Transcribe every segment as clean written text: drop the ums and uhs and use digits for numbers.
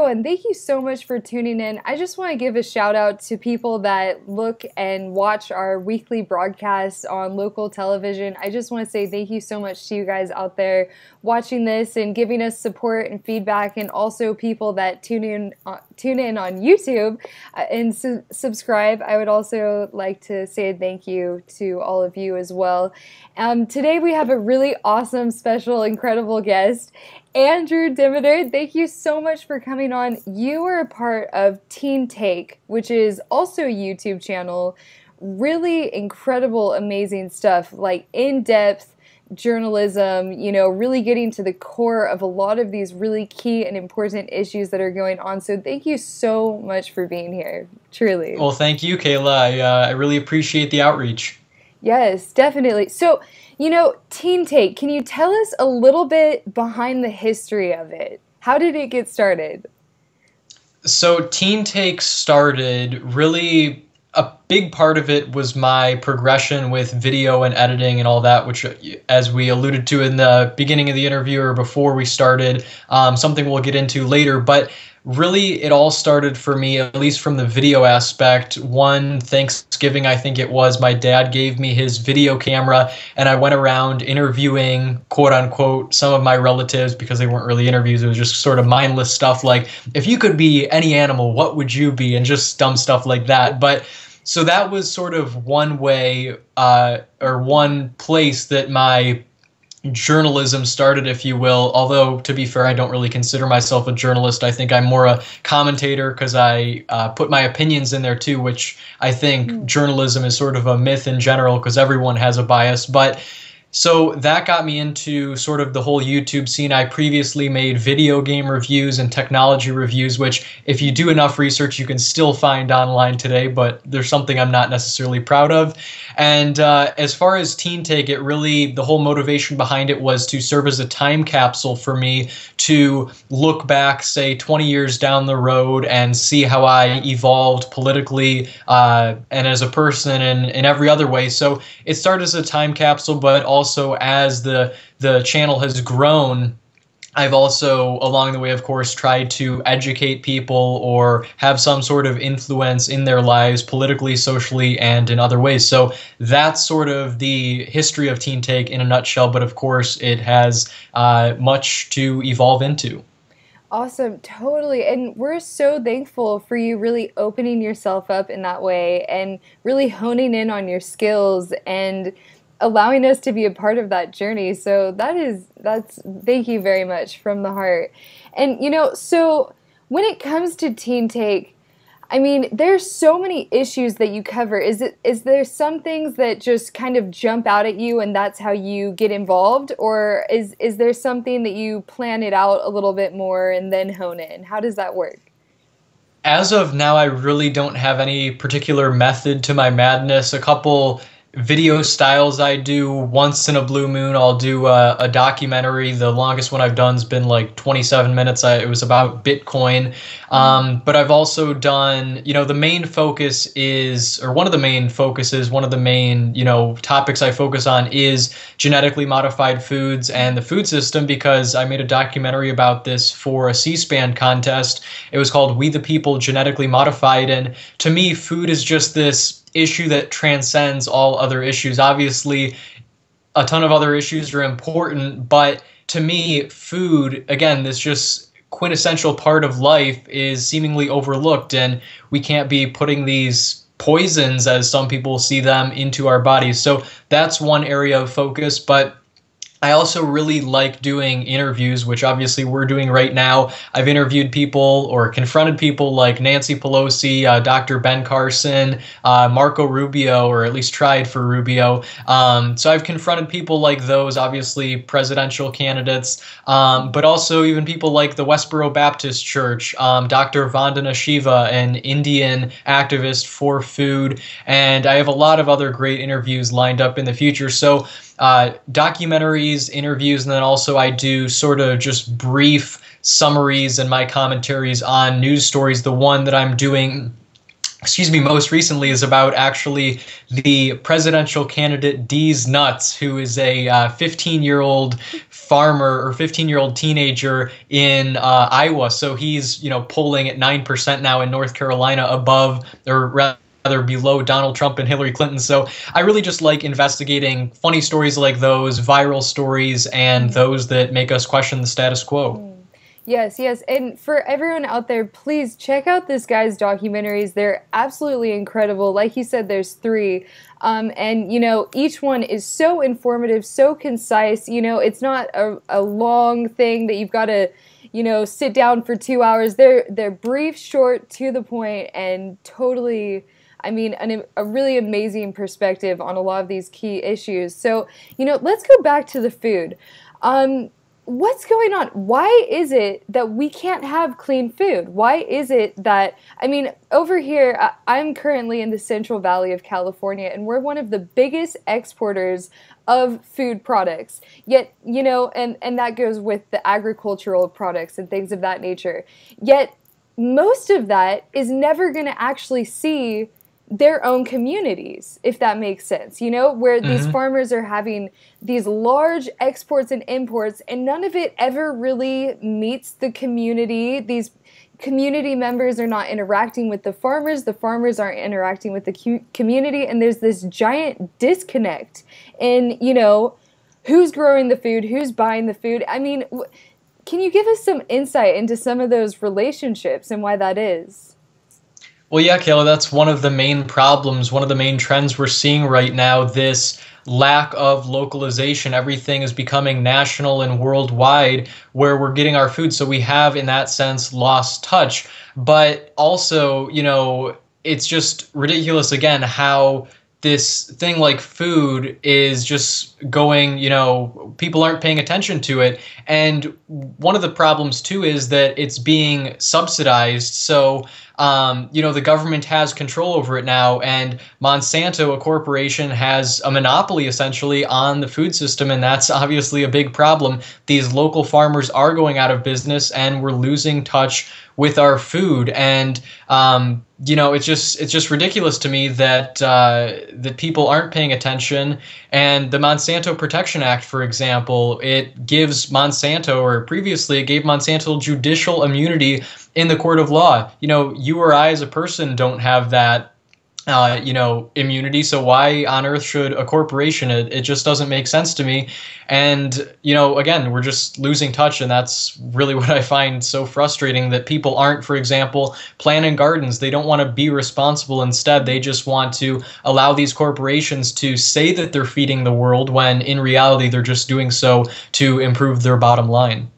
and thank you so much for tuning in. I just want to give a shout out to people that look and watch our weekly broadcasts on local television. I just want to say thank you so much to you guys out there watching this and giving us support and feedback, and also people that tune in on YouTube and subscribe. I would also like to say thank you to all of you as well. Today we have a really awesome, special, incredible guest, Andrew Demeter. Thank you so much for coming on. You are a part of Teen Take, which is also a YouTube channel. Really incredible, amazing stuff, like in-depth journalism, you know, really getting to the core of a lot of these really key and important issues that are going on. So thank you so much for being here, truly. Well, thank you, Kayla. I really appreciate the outreach. Yes, definitely. So, you know, Teen Take, can you tell us a little bit behind the history of it? How did it get started? So Teen Take started, really a big part of it was my progression with video and editing and all that, which, as we alluded to in the beginning of the interview or before we started, something we'll get into later. But really, it all started for me, at least from the video aspect. One Thanksgiving, I think it was, my dad gave me his video camera, and I went around interviewing, quote unquote, some of my relatives, because they weren't really interviews. It was just sort of mindless stuff like, if you could be any animal, what would you be? And just dumb stuff like that. But so that was sort of one way or one place that my journalism started, if you will. Although, to be fair, I don't really consider myself a journalist. I think I'm more a commentator, because I put my opinions in there too, which I think journalism is sort of a myth in general, because everyone has a bias. But so that got me into sort of the whole YouTube scene. I previously made video game reviews and technology reviews, which if you do enough research, you can still find online today, but there's something I'm not necessarily proud of. And as far as Teen Take, it really, the whole motivation behind it was to serve as a time capsule for me to look back, say, 20 years down the road and see how I evolved politically and as a person and in every other way. So it started as a time capsule, but also as the channel has grown, I've also, along the way, of course, tried to educate people or have some sort of influence in their lives politically, socially, and in other ways. So that's sort of the history of Teen Take in a nutshell, but of course it has much to evolve into. Awesome, totally. And we're so thankful for you really opening yourself up in that way and really honing in on your skills and allowing us to be a part of that journey. So that's thank you very much from the heart. And you know, so when it comes to Teen Take, I mean, there's so many issues that you cover. Is there some things that just kind of jump out at you and that's how you get involved, or is there something that you plan it out a little bit more and then hone in? How does that work? As of now, I really don't have any particular method to my madness. A couple video styles I do. Once in a blue moon, I'll do a documentary. The longest one I've done has been like 27 minutes. It was about Bitcoin. But I've also done, you know, the main focus is, or one of the main focuses, one of the main, you know, topics I focus on is genetically modified foods and the food system, because I made a documentary about this for a C-SPAN contest. It was called We the People, Genetically Modified. And to me, food is just this issue that transcends all other issues. Obviously, a ton of other issues are important, but to me, food, again, this just quintessential part of life, is seemingly overlooked, and we can't be putting these poisons, as some people see them, into our bodies. So that's one area of focus. But I also really like doing interviews, which obviously we're doing right now. I've interviewed people or confronted people like Nancy Pelosi, Dr. Ben Carson, Marco Rubio, or at least tried for Rubio. So I've confronted people like those, obviously presidential candidates, but also even people like the Westboro Baptist Church, Dr. Vandana Shiva, an Indian activist for food. And I have a lot of other great interviews lined up in the future. So documentaries, interviews, and then also I do sort of just brief summaries and my commentaries on news stories. The one that I'm doing excuse me, most recently is about actually the presidential candidate Dee's Nuts, who is a 15-year-old farmer or 15-year-old teenager in Iowa. So he's, polling at 9% now in North Carolina, above, or rather below, Donald Trump and Hillary Clinton. So I really just like investigating funny stories like those, viral stories, and those that make us question the status quo. Yes, yes. And for everyone out there, please check out this guy's documentaries. They're absolutely incredible. Like you said, there's three. And, each one is so informative, so concise. It's not a long thing that you've got to, sit down for 2 hours. They're brief, short, to the point, and totally, a really amazing perspective on a lot of these key issues. So, let's go back to the food. What's going on? Why is it that we can't have clean food? Why is it that, over here, I'm currently in the Central Valley of California, and we're one of the biggest exporters of food products. Yet, and that goes with the agricultural products and things of that nature. Yet, most of that is never going to actually see their own communities, if that makes sense, where these farmers are having these large exports and imports, and none of it ever really meets the community. These community members are not interacting with the farmers aren't interacting with the community, and there's this giant disconnect in, who's growing the food, who's buying the food. Can you give us some insight into some of those relationships and why that is? Well, yeah, Kayla, that's one of the main problems, one of the main trends we're seeing right now, this lack of localization. Everything is becoming national and worldwide where we're getting our food. So we have, in that sense, lost touch. But also, it's just ridiculous, again, how this thing like food is just going, people aren't paying attention to it. And one of the problems, too, is that it's being subsidized. So, the government has control over it now, and Monsanto, a corporation, has a monopoly essentially on the food system, and that's obviously a big problem. These local farmers are going out of business, and we're losing touch with our food. And it's just ridiculous to me that that people aren't paying attention. And the Monsanto Protection Act, for example, it gives Monsanto, or previously it gave Monsanto, judicial immunity in the court of law. You or I as a person don't have that immunity. So why on earth should a corporation? It just doesn't make sense to me. And, again, we're just losing touch. And that's really what I find so frustrating, that people aren't, for example, planting gardens. They don't want to be responsible. Instead, they just want to allow these corporations to say that they're feeding the world, when in reality, they're just doing so to improve their bottom line.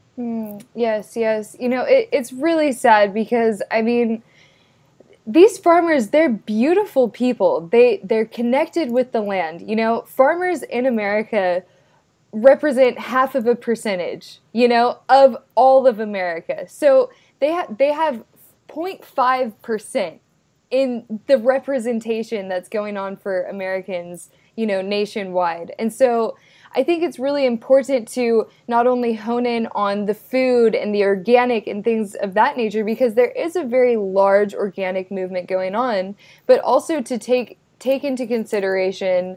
Yes, yes. It's really sad because, these farmers, they're beautiful people. They're connected with the land. Farmers in America represent half of a percentage, of all of America. So they have 0.5% in the representation that's going on for Americans, nationwide. And so I think it's really important to not only hone in on the food and the organic and things of that nature, because there is a very large organic movement going on, but also to take into consideration,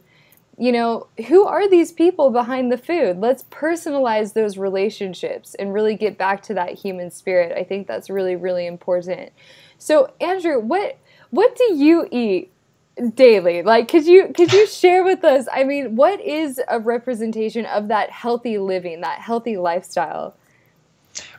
who are these people behind the food? Let's personalize those relationships and really get back to that human spirit. I think that's really, really important. So, Andrew, what do you eat daily? Could you share with us, what is a representation of that healthy living, that healthy lifestyle?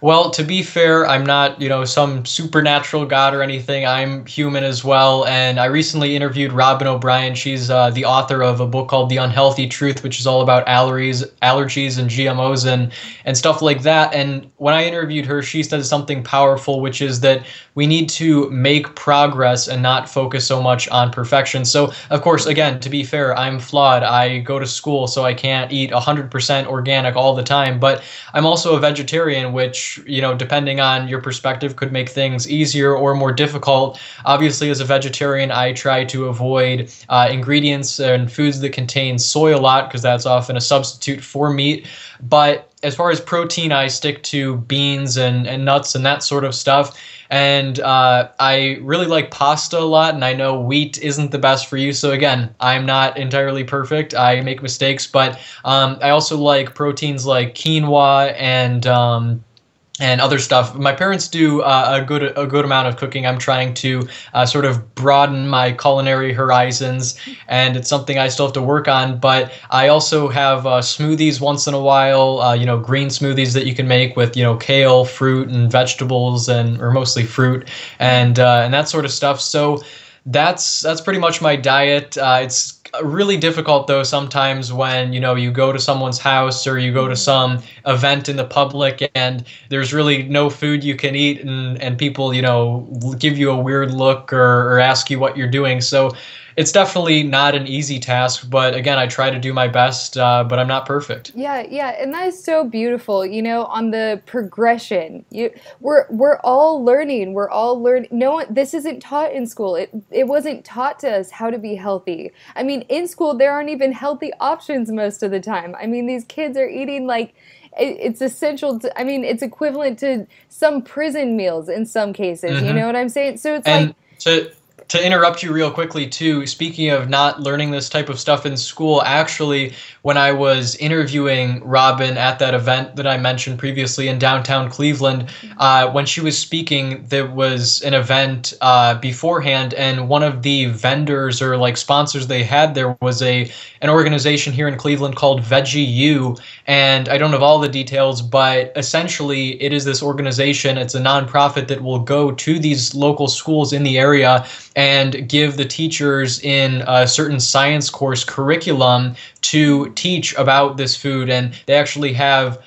Well, to be fair, I'm not, some supernatural god or anything. I'm human as well. And I recently interviewed Robin O'Brien. She's the author of a book called The Unhealthy Truth, which is all about allergies and GMOs and stuff like that. And when I interviewed her, she said something powerful, which is that we need to make progress and not focus so much on perfection. So, of course, again, to be fair, I'm flawed. I go to school, so I can't eat 100% organic all the time. But I'm also a vegetarian, which which, depending on your perspective, could make things easier or more difficult. Obviously, as a vegetarian, I try to avoid ingredients and foods that contain soy a lot, because that's often a substitute for meat. But as far as protein, I stick to beans and nuts and that sort of stuff. And I really like pasta a lot, and I know wheat isn't the best for you. So again, I'm not entirely perfect. I make mistakes, but I also like proteins like quinoa and other stuff. My parents do a good amount of cooking. I'm trying to sort of broaden my culinary horizons, and it's something I still have to work on. But I also have smoothies once in a while, green smoothies that you can make with, kale, fruit, and vegetables, or mostly fruit, and that sort of stuff. So that's pretty much my diet. It's really difficult though sometimes when you go to someone's house or you go to some event in the public and there's really no food you can eat, and people give you a weird look or ask you what you're doing. So it's definitely not an easy task, but again, I try to do my best, but I'm not perfect. Yeah, and that is so beautiful. On the progression, we're all learning. We're all learning. No, this isn't taught in school. It wasn't taught to us how to be healthy. I mean, in school there aren't even healthy options most of the time. I mean, these kids are eating like it's essential to, I mean, it's equivalent to some prison meals in some cases. You know what I'm saying? So it's to interrupt you real quickly too, speaking of not learning this type of stuff in school, actually, when I was interviewing Robin at that event that I mentioned previously in downtown Cleveland, when she was speaking, there was an event beforehand, and one of the vendors or like sponsors they had there was an organization here in Cleveland called Veggie U, and I don't have all the details, but essentially it is this organization. It's a nonprofit that will go to these local schools in the area and give the teachers in a certain science course curriculum to teach about this food. And they actually have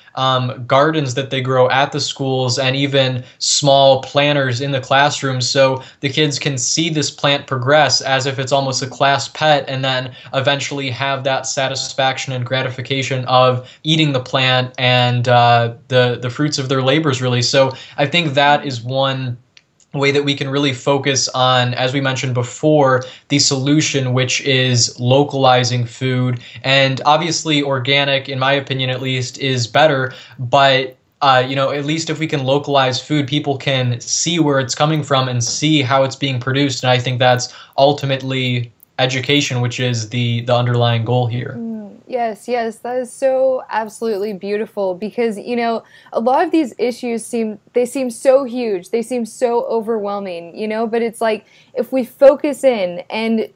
gardens that they grow at the schools and even small planters in the classrooms, so the kids can see this plant progress as if it's almost a class pet, and then eventually have that satisfaction and gratification of eating the plant and the fruits of their labors, really. So I think that is one way that we can really focus on, as we mentioned before, the solution, which is localizing food. And obviously organic, in my opinion at least, is better, but at least if we can localize food, people can see where it's coming from and see how it's being produced. And I think that's ultimately education, which is the underlying goal here. Yes, that is so absolutely beautiful, because a lot of these issues seem so huge, they seem so overwhelming, but it's like if we focus in and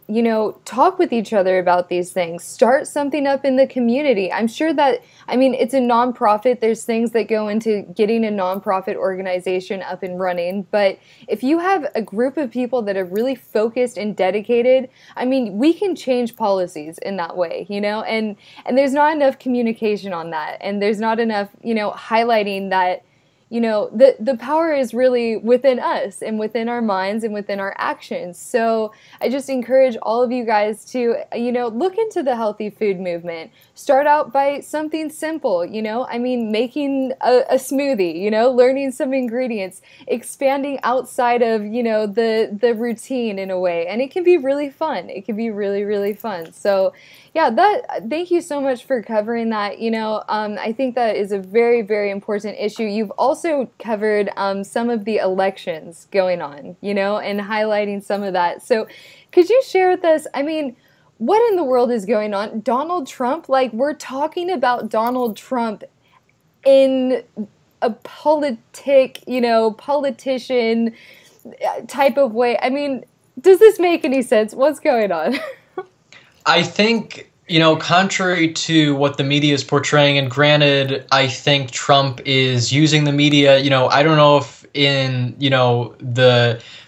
talk with each other about these things, start something up in the community. I'm sure that, I mean, it's a nonprofit, there's things that go into getting a nonprofit organization up and running, but if you have a group of people that are really focused and dedicated, I mean, we can change policies in that way, and there's not enough communication on that, and there's not enough, highlighting that, the power is really within us and within our minds and within our actions. So I just encourage all of you guys to, look into the healthy food movement. Start out by something simple, I mean, making a smoothie, learning some ingredients, expanding outside of, the routine in a way. And it can be really fun. It can be really, really fun. So yeah, thank you so much for covering that. I think that is a very, very important issue. You've also covered some of the elections going on, and highlighting some of that. So could you share with us, I mean, what in the world is going on? Donald Trump, like, we're talking about Donald Trump in a politician type of way. I mean, does this make any sense? What's going on? I think, contrary to what the media is portraying, and granted, I think Trump is using the media, I don't know if in,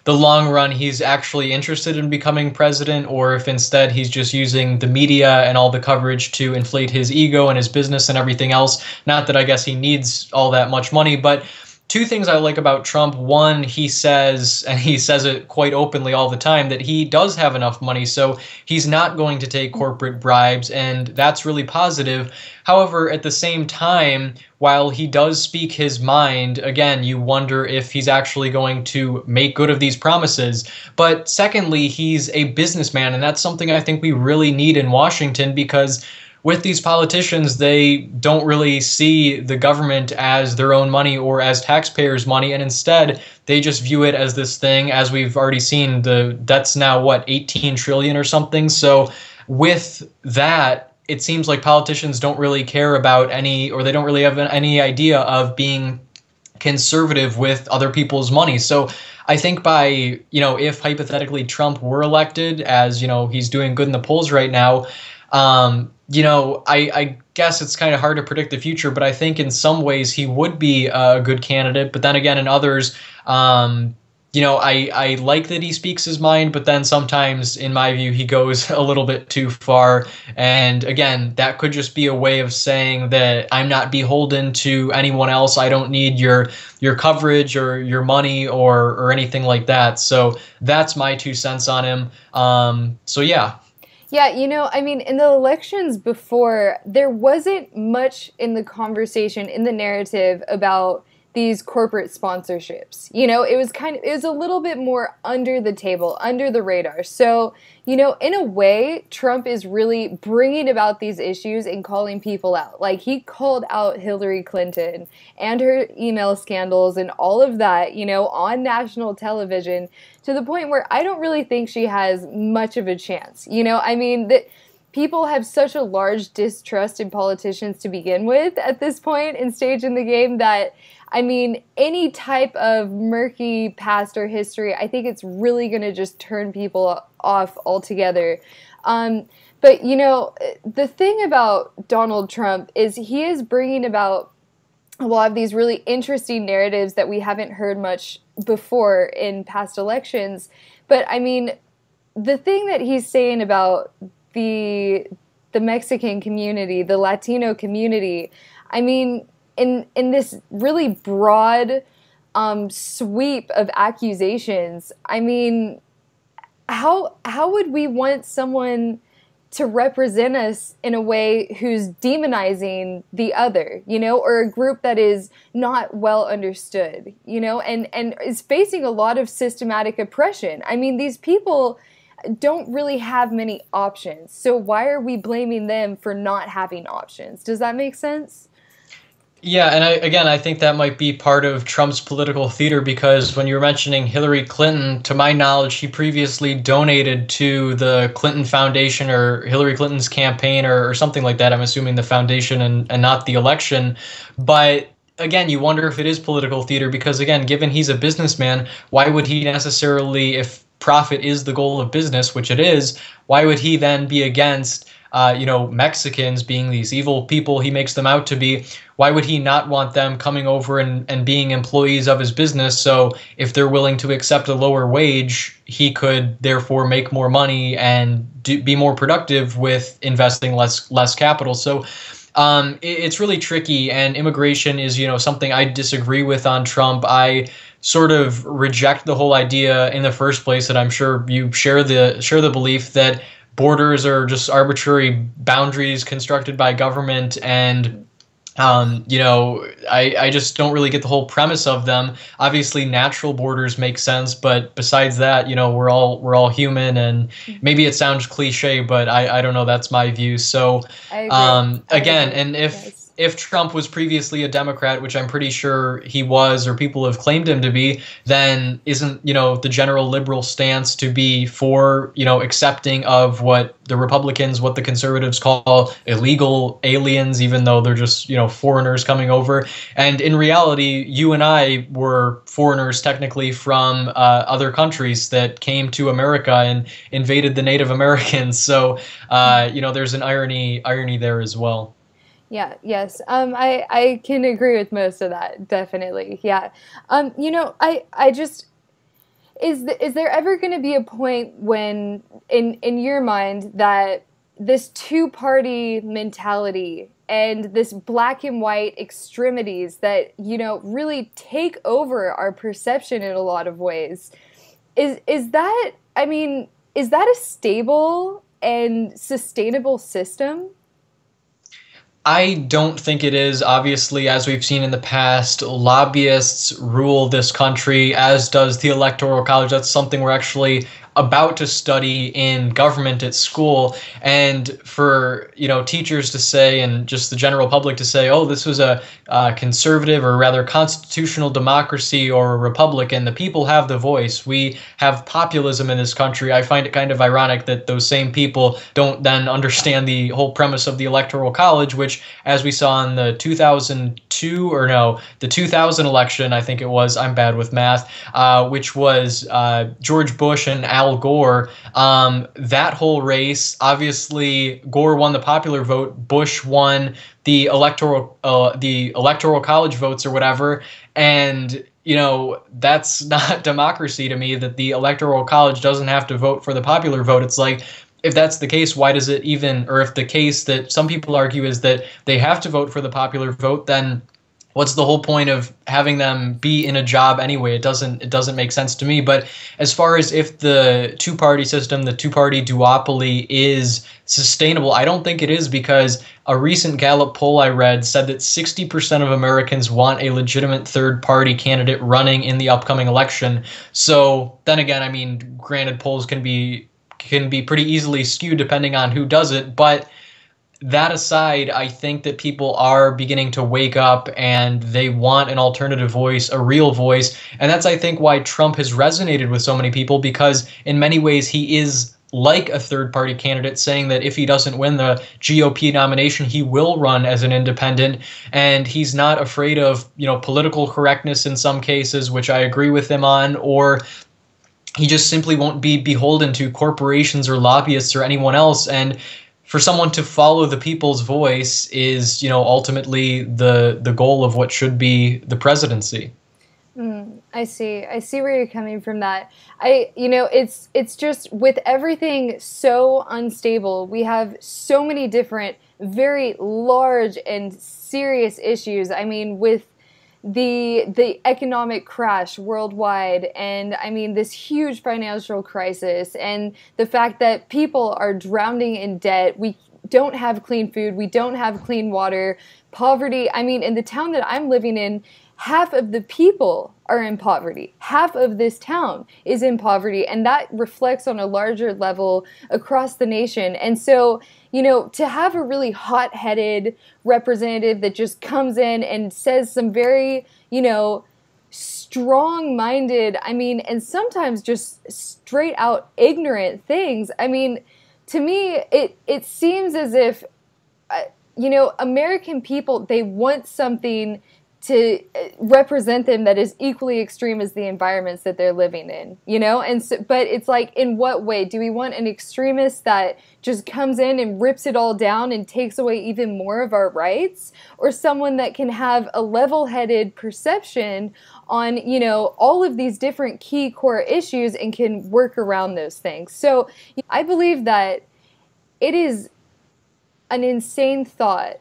the long run he's actually interested in becoming president, or if instead he's just using the media and all the coverage to inflate his ego and his business and everything else. Not that I guess he needs all that much money, but two things I like about Trump. One, he says, and he says it quite openly all the time, that he does have enough money, so he's not going to take corporate bribes, and that's really positive. However, at the same time, while he does speak his mind, again, you wonder if he's actually going to make good of these promises. But secondly, he's a businessman, and that's something I think we really need in Washington, because with these politicians, they don't really see the government as their own money or as taxpayers' money, and instead they just view it as this thing. As we've already seen, the debt's now what, 18 trillion or something. So with that, it seems like politicians don't really care about any, or they don't really have any idea of being conservative with other people's money. So I think by, if hypothetically Trump were elected, as, he's doing good in the polls right now, I guess it's kind of hard to predict the future, but I think in some ways he would be a good candidate. But then again, in others, I like that he speaks his mind, but then sometimes, in my view, he goes a little bit too far. And again, that could just be a way of saying that I'm not beholden to anyone else. I don't need your coverage or your money or anything like that. So that's my 2 cents on him. So yeah. Yeah, in the elections before, there wasn't much in the conversation, in the narrative about these corporate sponsorships. It was a little bit more under the table, under the radar. So, in a way, Trump is really bringing about these issues and calling people out. Like, he called out Hillary Clinton and her email scandals and all of that, on national television, to the point where I don't really think she has much of a chance. That people have such a large distrust in politicians to begin with at this point and stage in the game that, any type of murky past or history, I think it's really going to just turn people off altogether. But, the thing about Donald Trump is he is bringing about a lot of these really interesting narratives that we haven't heard much before in past elections. But, the thing that he's saying about the Mexican community, the Latino community, in this really broad sweep of accusations, how would we want someone to represent us in a way who's demonizing the other, or a group that is not well understood, and is facing a lot of systematic oppression? These people don't really have many options. So why are we blaming them for not having options? Does that make sense? Yeah, and I think that might be part of Trump's political theater, because when you were mentioning Hillary Clinton, to my knowledge, he previously donated to the Clinton Foundation or Hillary Clinton's campaign or something like that. I'm assuming the foundation and not the election. But again, you wonder if it is political theater, because again, given he's a businessman, why would he necessarily, if profit is the goal of business, which it is, why would he then be against Mexicans being these evil people he makes them out to be? Why would he not want them coming over and being employees of his business? So if they're willing to accept a lower wage, he could therefore make more money and be more productive with investing less capital. So it's really tricky, and immigration is, something I disagree with on Trump. I sort of reject the whole idea in the first place, that I'm sure you share the belief that borders are just arbitrary boundaries constructed by government, and I just don't really get the whole premise of them. Obviously, natural borders make sense, but besides that, we're all human, and maybe it sounds cliche, but I don't know. That's my view. So again, and if Trump was previously a Democrat, which I'm pretty sure he was, or people have claimed him to be, then isn't, the general liberal stance to be for, accepting of what the Republicans, what the conservatives call illegal aliens, even though they're just, foreigners coming over. And in reality, you and I were foreigners technically from other countries that came to America and invaded the Native Americans. So, there's an irony there as well. Yeah, yes. I can agree with most of that, definitely. Yeah. I just, is there ever going to be a point when, in your mind, that this two-party mentality and this black and white extremities that, really take over our perception in a lot of ways. Is that, I mean, is that a stable and sustainable system? I don't think it is. Obviously, as we've seen in the past, lobbyists rule this country, as does the Electoral College. That's something we're actually about to study in government at school. And for, teachers to say, and just the general public to say, oh, this was a conservative, or rather constitutional democracy or a republic, and the people have the voice. We have populism in this country. I find it kind of ironic that those same people don't then understand the whole premise of the Electoral College, which, as we saw in the 2000 election, I think it was, I'm bad with math, which was George Bush and Al Gore. That whole race, obviously, Gore won the popular vote. Bush won the electoral college votes or whatever. And that's not democracy to me, that the Electoral College doesn't have to vote for the popular vote. It's like, if that's the case, why does it even, or if the case that some people argue is that they have to vote for the popular vote, then what's the whole point of having them be in a job anyway? It doesn't make sense to me. But as far as if the two-party system, the two-party duopoly is sustainable, I don't think it is, because a recent Gallup poll I read said that 60% of Americans want a legitimate third-party candidate running in the upcoming election. So then again, I mean, granted, polls can be pretty easily skewed depending on who does it, but that aside, I think that people are beginning to wake up and they want an alternative voice, a real voice. And that's, I think, why Trump has resonated with so many people, because in many ways he is like a third-party candidate, saying that if he doesn't win the GOP nomination, he will run as an independent. And he's not afraid of, political correctness in some cases, which I agree with him on, or he just simply won't be beholden to corporations or lobbyists or anyone else. And for someone to follow the people's voice is, ultimately the goal of what should be the presidency. I see where you're coming from. That it's just, with everything so unstable, we have so many different, very large and serious issues. I mean, with the economic crash worldwide, and I mean this huge financial crisis, and the fact that people are drowning in debt. We don't have clean food, we don't have clean water, poverty. I mean, in the town that I'm living in, half of the people are in poverty. Half of this town is in poverty, and that reflects on a larger level across the nation. And so, to have a really hot-headed representative that just comes in and says some very, strong-minded, and sometimes just straight-out ignorant things, to me, it seems as if, American people, they want something to represent them that is equally extreme as the environments that they're living in, And so, but it's like, in what way? Do we want an extremist that just comes in and rips it all down and takes away even more of our rights? Or someone that can have a level-headed perception on, all of these different key core issues and can work around those things? So I believe that it is an insane thought,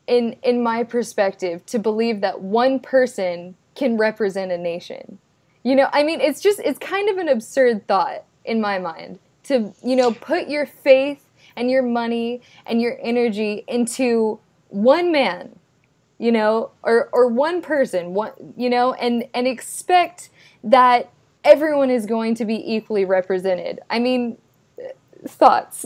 in my perspective, to believe that one person can represent a nation. It's kind of an absurd thought in my mind to, put your faith and your money and your energy into one man, or one person, and expect that everyone is going to be equally represented. Thoughts?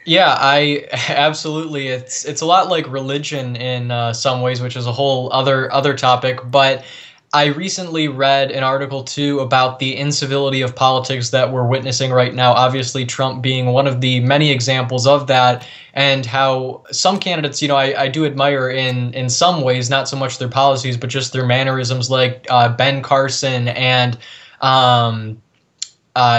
Yeah, I absolutely. It's a lot like religion in some ways, which is a whole other topic. But I recently read an article too about the incivility of politics that we're witnessing right now. Obviously, Trump being one of the many examples of that, and how some candidates, I do admire in some ways, not so much their policies, but just their mannerisms, like Ben Carson and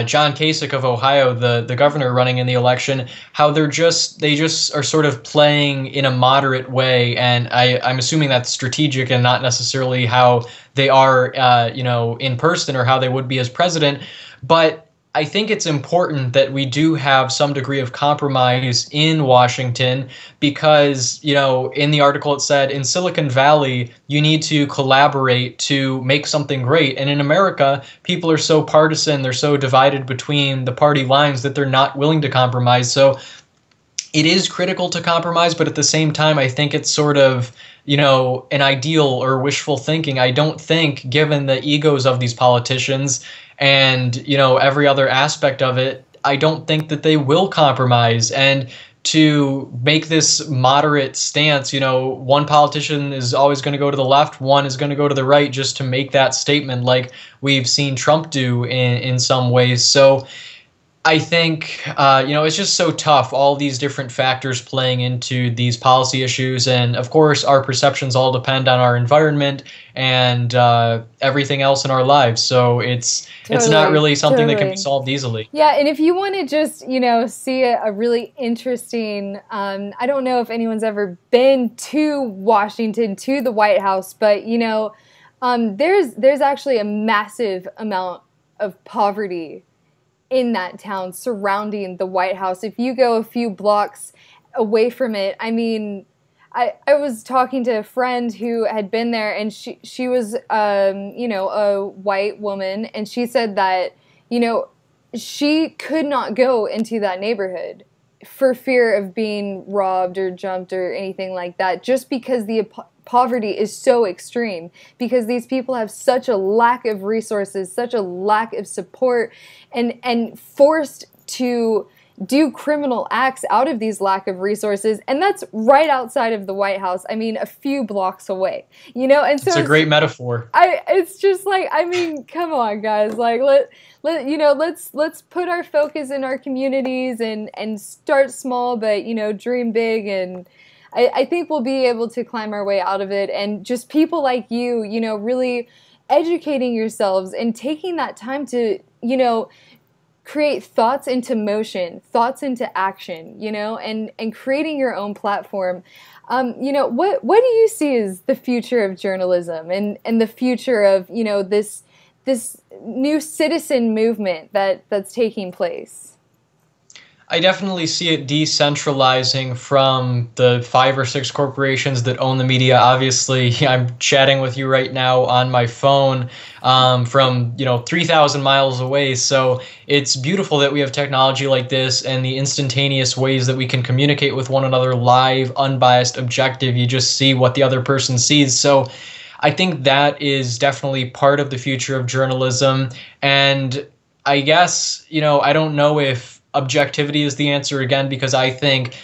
John Kasich of Ohio, the governor running in the election, how they just are sort of playing in a moderate way, and I'm assuming that's strategic and not necessarily how they are, in person, or how they would be as president. But I think it's important that we do have some degree of compromise in Washington because, in the article it said in Silicon Valley, you need to collaborate to make something great. And in America, people are so partisan, they're so divided between the party lines that they're not willing to compromise. So it is critical to compromise, but at the same time, I think it's sort of, an ideal or wishful thinking. I don't think, given the egos of these politicians and, every other aspect of it, I don't think that they will compromise. And to make this moderate stance, one politician is always going to go to the left, one is going to go to the right, just to make that statement, like we've seen Trump do in some ways. So I think, it's just so tough, all these different factors playing into these policy issues. And of course, our perceptions all depend on our environment and everything else in our lives. So it's not really something that can be solved easily. Yeah, and if you want to just, see a really interesting, I don't know if anyone's ever been to Washington, to the White House, but, there's actually a massive amount of poverty in that town surrounding the White House. If you go a few blocks away from it, I mean, I was talking to a friend who had been there, and she was, a white woman, and she said that, she could not go into that neighborhood for fear of being robbed or jumped or anything like that, just because the poverty is so extreme, because these people have such a lack of resources, such a lack of support, and forced to do criminal acts out of these lack of resources. And that's right outside of the White House. I mean, a few blocks away, and so it's a great metaphor. It's just like, I mean, come on, guys, like let's put our focus in our communities and start small, but dream big. And I think we'll be able to climb our way out of it. And just people like you, really educating yourselves and taking that time to, create thoughts into motion, thoughts into action, and creating your own platform. What do you see as the future of journalism and the future of, this new citizen movement that's taking place? I definitely see it decentralizing from the 5 or 6 corporations that own the media. Obviously, I'm chatting with you right now on my phone from 3,000 miles away. So it's beautiful that we have technology like this and the instantaneous ways that we can communicate with one another, live, unbiased, objective. You just see what the other person sees. So I think that is definitely part of the future of journalism. And I guess, I don't know if objectivity is the answer again, because I think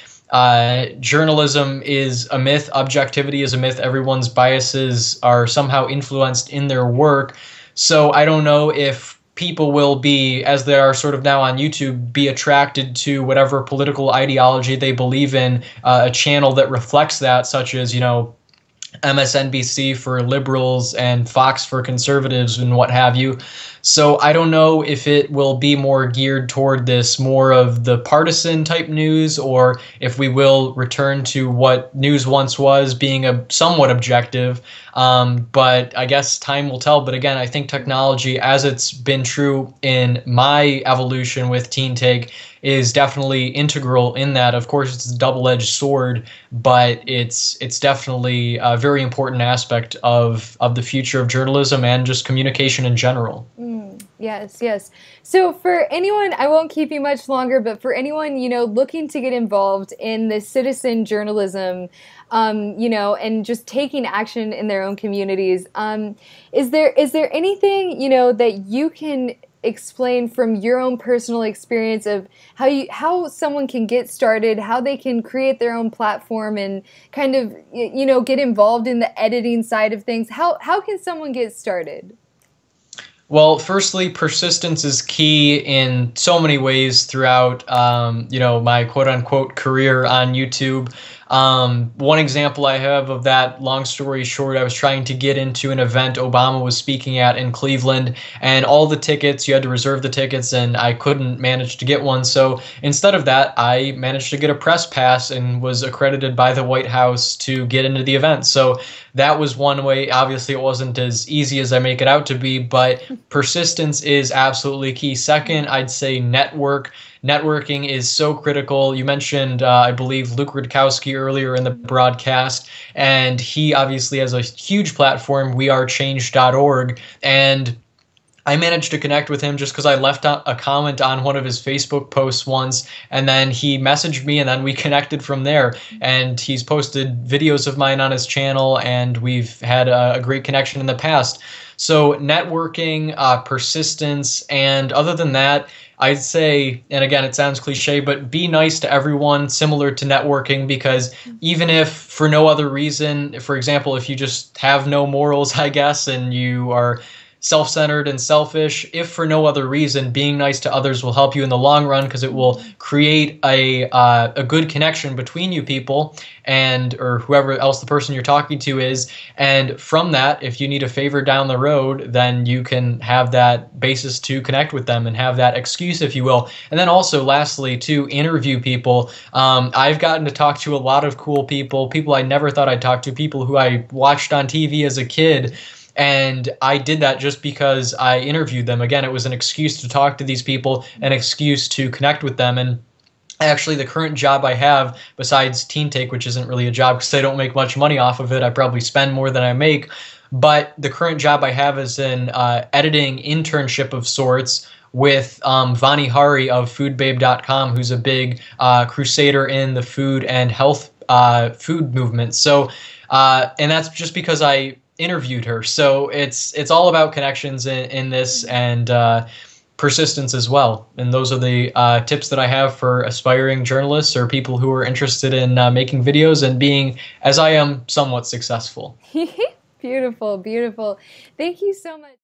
journalism is a myth. Objectivity is a myth. Everyone's biases are somehow influenced in their work. So I don't know if people will be, as they are sort of now on YouTube, be attracted to whatever political ideology they believe in, a channel that reflects that, such as, MSNBC for liberals and Fox for conservatives and what have you. So I don't know if it will be more geared toward this more of the partisan type news, or if we will return to what news once was, being a somewhat objective. But I guess time will tell. But again, I think technology, as it's been true in my evolution with Teen Take, is definitely integral in that. Of course, it's a double-edged sword, but it's definitely a very important aspect of the future of journalism and just communication in general. Yes, yes. So for anyone, I won't keep you much longer, but for anyone, looking to get involved in this citizen journalism, and just taking action in their own communities, is there anything, that you can explain from your own personal experience of how someone can get started, how they can create their own platform and kind of, get involved in the editing side of things? How can someone get started? Well, firstly, persistence is key in so many ways throughout, my quote-unquote career on YouTube. One example I have of that, long story short, I was trying to get into an event Obama was speaking at in Cleveland, and all the tickets, you had to reserve the tickets, and I couldn't manage to get one. So instead of that, I managed to get a press pass and was accredited by the White House to get into the event. So that was one way. Obviously, it wasn't as easy as I make it out to be, but persistence is absolutely key. Second, I'd say network. Networking is so critical. You mentioned, I believe, Luke Rudkowski earlier in the broadcast, and he obviously has a huge platform, wearechange.org, and I managed to connect with him just because I left a comment on one of his Facebook posts once, and then he messaged me, and then we connected from there. And he's posted videos of mine on his channel, and we've had a great connection in the past. So networking, persistence, and other than that, I'd say, and again, it sounds cliche, but be nice to everyone, similar to networking, because even if for no other reason, for example, if you just have no morals, I guess, and you are self-centered and selfish, if for no other reason, being nice to others will help you in the long run, because it will create a good connection between you people and or whoever else the person you're talking to is. And from that, if you need a favor down the road, then you can have that basis to connect with them and have that excuse, if you will. And then also, lastly, to interview people. I've gotten to talk to a lot of cool people I never thought I'd talk to, people who I watched on TV as a kid. And I did that just because I interviewed them. Again, it was an excuse to talk to these people, an excuse to connect with them. And actually, the current job I have, besides Teen Take, which isn't really a job because I don't make much money off of it, I probably spend more than I make. But the current job I have is an editing internship of sorts with Vani Hari of foodbabe.com, who's a big crusader in the food and health food movement. So, and that's just because I interviewed her. So it's all about connections in this, and persistence as well. And those are the tips that I have for aspiring journalists or people who are interested in making videos and being, as I am, somewhat successful. Beautiful, beautiful. Thank you so much.